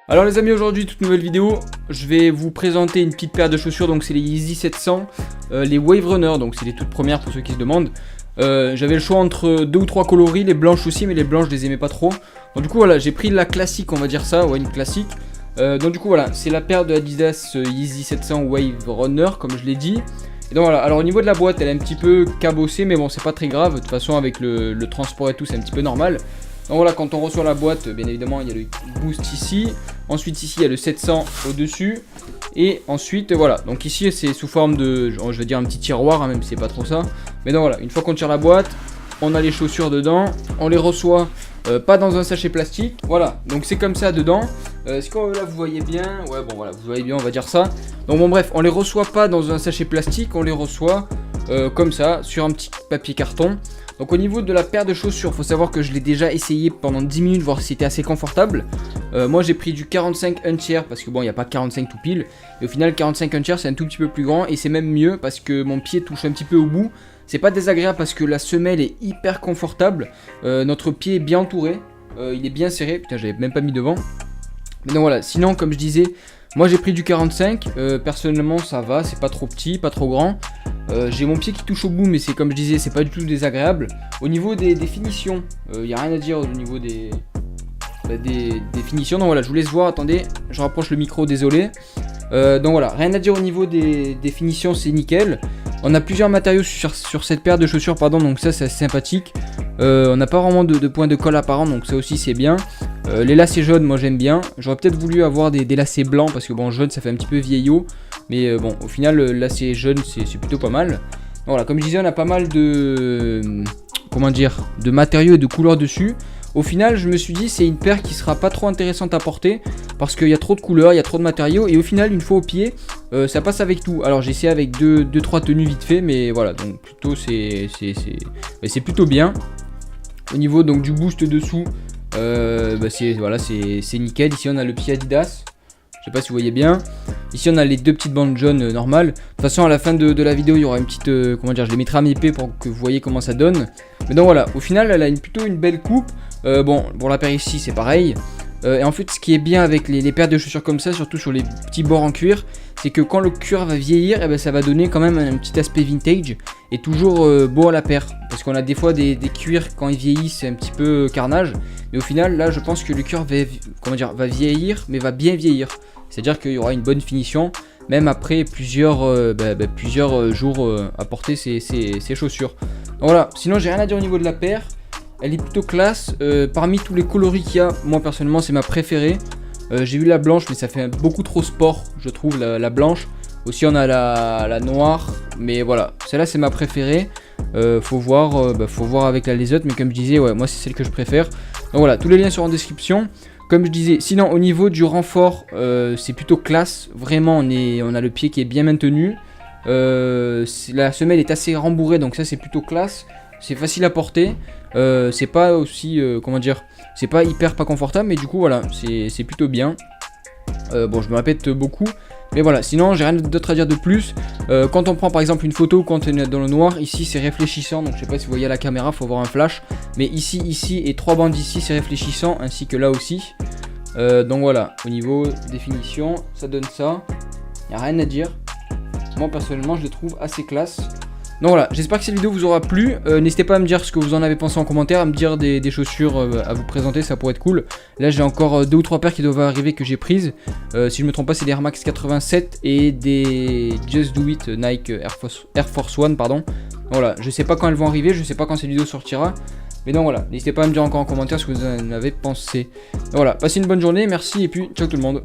Alors les amis, aujourd'hui toute nouvelle vidéo, je vais vous présenter une petite paire de chaussures. Donc c'est les Yeezy 700, les Wave Runner, donc c'est les toutes premières pour ceux qui se demandent. J'avais le choix entre deux ou trois coloris, les blanches aussi, mais les blanches je les aimais pas trop. Donc du coup voilà, j'ai pris la classique, on va dire ça, ouais, une classique. Donc du coup voilà, c'est la paire de Adidas Yeezy 700 Wave Runner comme je l'ai dit. Et donc voilà, alors au niveau de la boîte elle est un petit peu cabossée, mais bon c'est pas très grave, de toute façon avec le transport et tout c'est un petit peu normal. Donc voilà, quand on reçoit la boîte, bien évidemment il y a le boost ici, ensuite ici il y a le 700 au dessus, et ensuite voilà, donc ici c'est sous forme de, je vais dire un petit tiroir, hein, même si c'est pas trop ça. Mais donc voilà, une fois qu'on tire la boîte, on a les chaussures dedans, on les reçoit pas dans un sachet plastique, voilà, donc c'est comme ça dedans. Est-ce que là vous voyez bien? Ouais bon voilà, vous voyez bien, on va dire ça. Donc bon bref, on les reçoit pas dans un sachet plastique, on les reçoit comme ça, sur un petit papier carton. Donc au niveau de la paire de chaussures, faut savoir que je l'ai déjà essayé pendant 10 minutes, voir si c'était assez confortable. Moi j'ai pris du 45 un tiers parce que bon il n'y a pas 45 tout pile. Et au final 45 un tiers c'est un tout petit peu plus grand et c'est même mieux parce que mon pied touche un petit peu au bout. C'est pas désagréable parce que la semelle est hyper confortable. Notre pied est bien entouré, il est bien serré, putain j'avais même pas mis devant. Mais donc voilà, sinon comme je disais, moi j'ai pris du 45, personnellement ça va, c'est pas trop petit, pas trop grand. J'ai mon pied qui touche au bout, mais c'est comme je disais, c'est pas du tout désagréable. Au niveau des finitions, il n'y a rien à dire au niveau des finitions. Donc voilà, je vous laisse voir, attendez, je rapproche le micro, désolé. Donc voilà, rien à dire au niveau des finitions, c'est nickel. On a plusieurs matériaux sur cette paire de chaussures, pardon, donc ça c'est assez sympathique. On n'a pas vraiment de points de colle apparent, donc ça aussi c'est bien. Les lacets jaunes, moi j'aime bien. J'aurais peut-être voulu avoir des lacets blancs parce que bon, jaune ça fait un petit peu vieillot. Mais bon, au final, le lacet jaune c'est plutôt pas mal. Voilà, comme je disais, on a pas mal de matériaux et de couleurs dessus. Au final, je me suis dit, c'est une paire qui sera pas trop intéressante à porter parce qu'il y a trop de couleurs, il y a trop de matériaux. Et au final, une fois au pied, ça passe avec tout. Alors, j'ai essayé avec 2-3 tenues vite fait, mais voilà, donc plutôt c'est plutôt bien. Au niveau donc du boost dessous, c'est nickel. Ici, on a le pied Adidas. Je sais pas si vous voyez bien. Ici on a les deux petites bandes jaunes normales. De toute façon à la fin de la vidéo il y aura une petite, je les mettrai à MIP pour que vous voyez comment ça donne. Mais donc voilà, au final elle a plutôt une belle coupe. Bon pour la paire ici c'est pareil. Et en fait ce qui est bien avec les paires de chaussures comme ça, surtout sur les petits bords en cuir, c'est que quand le cuir va vieillir, et ben, ça va donner quand même un petit aspect vintage. Et toujours beau à la paire. Parce qu'on a des fois des cuirs quand ils vieillissent c'est un petit peu carnage. Mais au final là je pense que le cuir va vieillir, mais va bien vieillir. C'est-à-dire qu'il y aura une bonne finition, même après plusieurs jours à porter ces chaussures. Donc voilà, sinon j'ai rien à dire au niveau de la paire. Elle est plutôt classe. Parmi tous les coloris qu'il y a, moi personnellement c'est ma préférée. J'ai vu la blanche, mais ça fait beaucoup trop sport, je trouve, la blanche. Aussi on a la noire, mais voilà, celle-là c'est ma préférée. Faut voir avec les autres, mais comme je disais, ouais, moi c'est celle que je préfère. Donc voilà, tous les liens sont en description. Comme je disais, sinon au niveau du renfort, c'est plutôt classe. Vraiment, on a le pied qui est bien maintenu. La semelle est assez rembourrée, donc ça c'est plutôt classe. C'est facile à porter. C'est pas aussi, c'est pas hyper pas confortable, mais du coup voilà, c'est plutôt bien. Bon, je me répète beaucoup. Mais voilà, sinon j'ai rien d'autre à dire de plus. Quand on prend par exemple une photo, quand on est dans le noir, ici c'est réfléchissant. Donc je sais pas si vous voyez à la caméra, faut avoir un flash. Mais ici et 3 bandes ici c'est réfléchissant, ainsi que là aussi. Donc voilà, au niveau définition, ça donne ça. Y a rien à dire. Moi personnellement je les trouve assez classe. Donc voilà, j'espère que cette vidéo vous aura plu. N'hésitez pas à me dire ce que vous en avez pensé en commentaire, à me dire des chaussures à vous présenter, ça pourrait être cool. Là j'ai encore 2 ou 3 paires qui doivent arriver que j'ai prises. Si je me trompe pas, c'est des Air Max 87 et des Just Do It Nike Air Force One, pardon. Voilà, je sais pas quand elles vont arriver, je sais pas quand cette vidéo sortira. Mais donc voilà, n'hésitez pas à me dire encore en commentaire ce que vous en avez pensé. Donc voilà, passez une bonne journée, merci et puis ciao tout le monde.